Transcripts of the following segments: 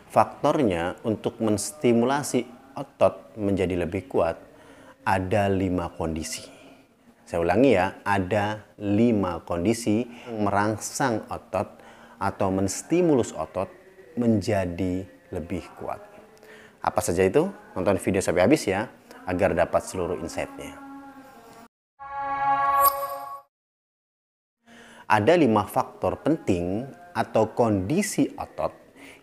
Faktornya untuk menstimulasi otot menjadi lebih kuat ada 5 kondisi. Saya ulangi ya, ada 5 kondisi yang merangsang otot atau menstimulus otot menjadi lebih kuat. Apa saja itu? Nonton video sampai habis ya, agar dapat seluruh insight-nya. Ada 5 faktor penting atau kondisi otot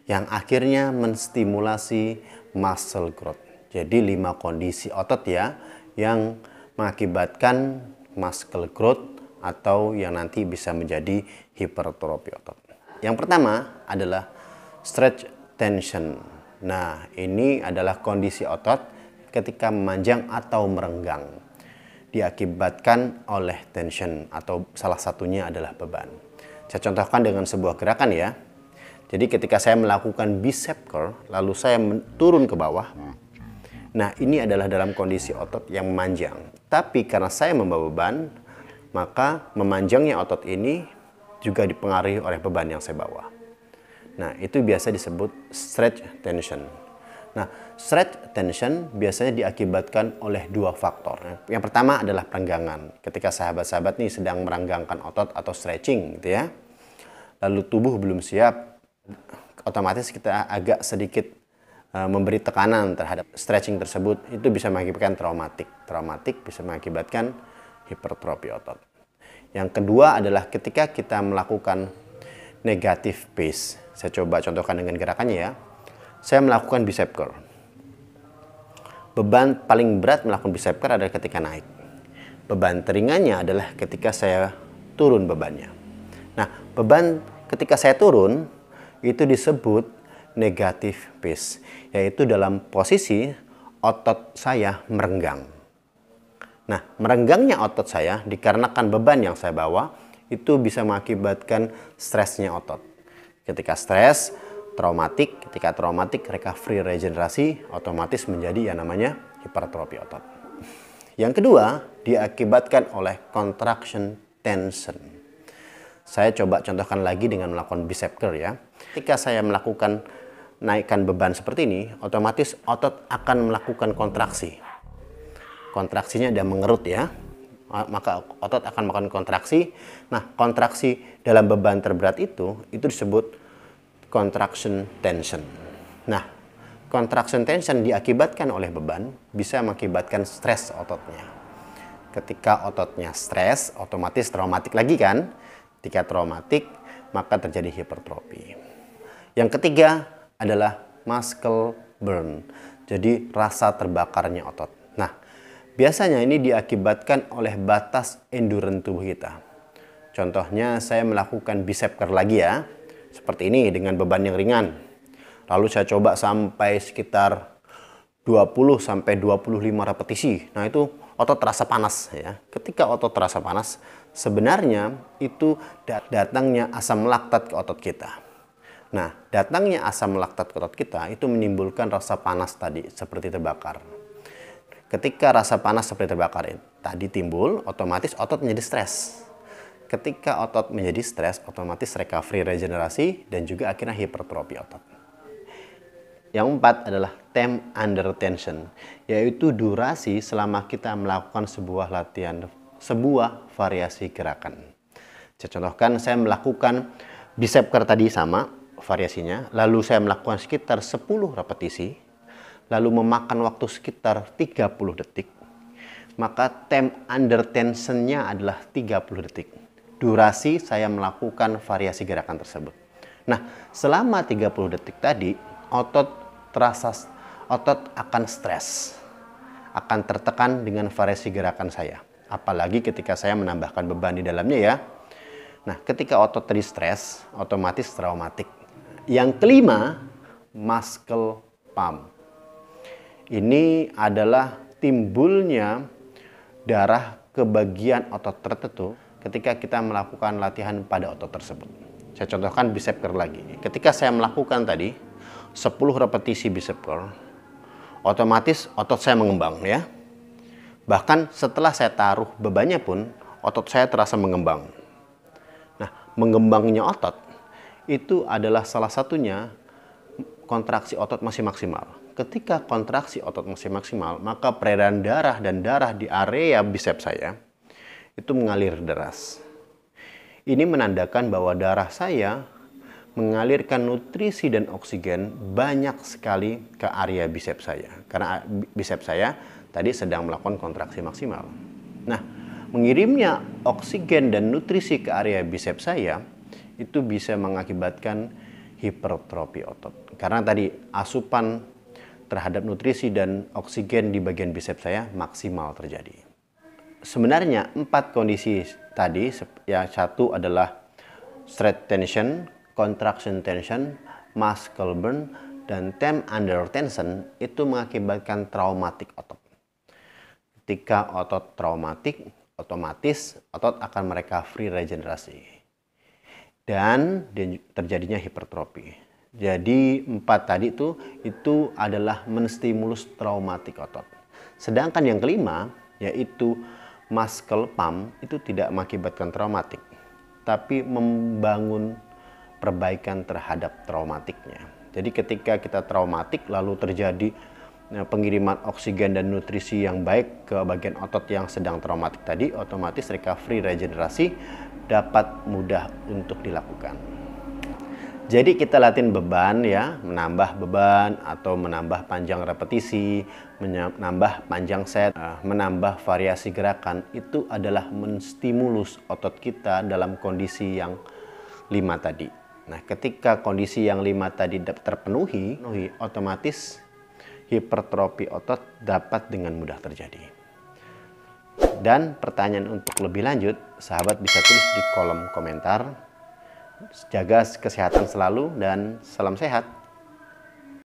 yang akhirnya menstimulasi muscle growth. Jadi 5 kondisi otot ya yang mengakibatkan muscle growth atau yang nanti bisa menjadi hipertrofi otot. Yang pertama adalah stretch tension. Nah, ini adalah kondisi otot ketika memanjang atau merenggang. Diakibatkan oleh tension atau salah satunya adalah beban. Saya contohkan dengan sebuah gerakan ya. Jadi ketika saya melakukan bicep curl, lalu saya turun ke bawah. Nah, ini adalah dalam kondisi otot yang memanjang. Tapi karena saya membawa beban, maka memanjangnya otot ini juga dipengaruhi oleh beban yang saya bawa. Nah, itu biasa disebut stretch tension. Nah, stretch tension biasanya diakibatkan oleh 2 faktor. Yang pertama adalah perenggangan. Ketika sahabat-sahabat nih sedang merenggangkan otot atau stretching gitu ya. Lalu tubuh belum siap, otomatis kita agak sedikit memberi tekanan terhadap stretching tersebut. Itu bisa mengakibatkan traumatik. Traumatik bisa mengakibatkan hipertrofi otot. Yang kedua adalah ketika kita melakukan negative pace. Saya coba contohkan dengan gerakannya ya. Saya melakukan bicep curl. Beban paling berat melakukan bicep curl adalah ketika naik. Beban teringannya adalah ketika saya turun bebannya. Nah, beban ketika saya turun itu disebut negative pace, yaitu dalam posisi otot saya merenggang. Nah, merenggangnya otot saya dikarenakan beban yang saya bawa itu bisa mengakibatkan stresnya otot. Ketika stres, traumatik, ketika traumatik, recovery regenerasi otomatis menjadi yang namanya hipertrofi otot. Yang kedua, diakibatkan oleh contraction tension. Saya coba contohkan lagi dengan melakukan bicep curl ya. Ketika saya melakukan naikkan beban seperti ini, otomatis otot akan melakukan kontraksi. Kontraksinya ada mengerut ya. Maka otot akan melakukan kontraksi. Nah, kontraksi dalam beban terberat itu disebut contraction tension. Nah, contraction tension diakibatkan oleh beban bisa mengakibatkan stres ototnya. Ketika ototnya stres, otomatis traumatik lagi kan? Ketika traumatik, maka terjadi hipertrofi. Yang ketiga adalah muscle burn. Jadi rasa terbakarnya otot. Nah, biasanya ini diakibatkan oleh batas endurance tubuh kita. Contohnya saya melakukan bicep curl lagi ya. Seperti ini dengan beban yang ringan. Lalu saya coba sampai sekitar 20 sampai 25 repetisi. Nah, itu otot terasa panas ya. Ketika otot terasa panas, sebenarnya itu datangnya asam laktat ke otot kita. Nah, datangnya asam laktat ke otot kita itu menimbulkan rasa panas tadi seperti terbakar. Ketika rasa panas seperti terbakar tadi timbul, otomatis otot menjadi stres. Ketika otot menjadi stres, otomatis recovery regenerasi dan juga akhirnya hipertrofi otot. Yang 4 adalah time under tension, yaitu durasi selama kita melakukan sebuah latihan, sebuah variasi gerakan. Saya contohkan, saya melakukan bicep curl tadi sama variasinya, lalu saya melakukan sekitar 10 repetisi, lalu memakan waktu sekitar 30 detik, maka time under tension-nya adalah 30 detik. Durasi saya melakukan variasi gerakan tersebut. Nah, selama 30 detik tadi, otot akan stres, akan tertekan dengan variasi gerakan saya. Apalagi ketika saya menambahkan beban di dalamnya ya. Nah, ketika otot tadi stres, otomatis traumatik. Yang kelima, muscle pump. Ini adalah timbulnya darah ke bagian otot tertentu ketika kita melakukan latihan pada otot tersebut. Saya contohkan bicep curl lagi. Ketika saya melakukan tadi 10 repetisi bicep curl, otomatis otot saya mengembang ya. Bahkan setelah saya taruh bebannya pun, otot saya terasa mengembang. Nah, mengembangnya otot itu adalah salah satunya kontraksi otot masih maksimal. Ketika kontraksi otot masih maksimal, maka peredaran darah dan darah di area biceps saya itu mengalir deras. Ini menandakan bahwa darah saya mengalirkan nutrisi dan oksigen banyak sekali ke area biceps saya. Karena biceps saya tadi sedang melakukan kontraksi maksimal. Nah, mengirimnya oksigen dan nutrisi ke area biceps saya itu bisa mengakibatkan hipertrofi otot. Karena tadi asupan terhadap nutrisi dan oksigen di bagian biceps saya maksimal terjadi. Sebenarnya 4 kondisi tadi, yang satu adalah stress tension, contraction tension, muscle burn, dan time under tension itu mengakibatkan traumatik otot. Ketika otot traumatik, otomatis otot akan merecovery regenerasi. Dan terjadinya hipertrofi. Jadi 4 tadi itu adalah menstimulus traumatik otot. Sedangkan yang kelima yaitu muscle pump itu tidak mengakibatkan traumatik, tapi membangun perbaikan terhadap traumatiknya. Jadi ketika kita traumatik lalu terjadi pengiriman oksigen dan nutrisi yang baik ke bagian otot yang sedang traumatik tadi, otomatis recovery regenerasi dapat mudah untuk dilakukan. Jadi kita latihan beban ya, menambah beban atau menambah panjang repetisi, menambah panjang set, menambah variasi gerakan, itu adalah menstimulus otot kita dalam kondisi yang 5 tadi. Nah, ketika kondisi yang 5 tadi terpenuhi, otomatis hipertrofi otot dapat dengan mudah terjadi. Dan pertanyaan untuk lebih lanjut, sahabat bisa tulis di kolom komentar. Jaga kesehatan selalu dan salam sehat.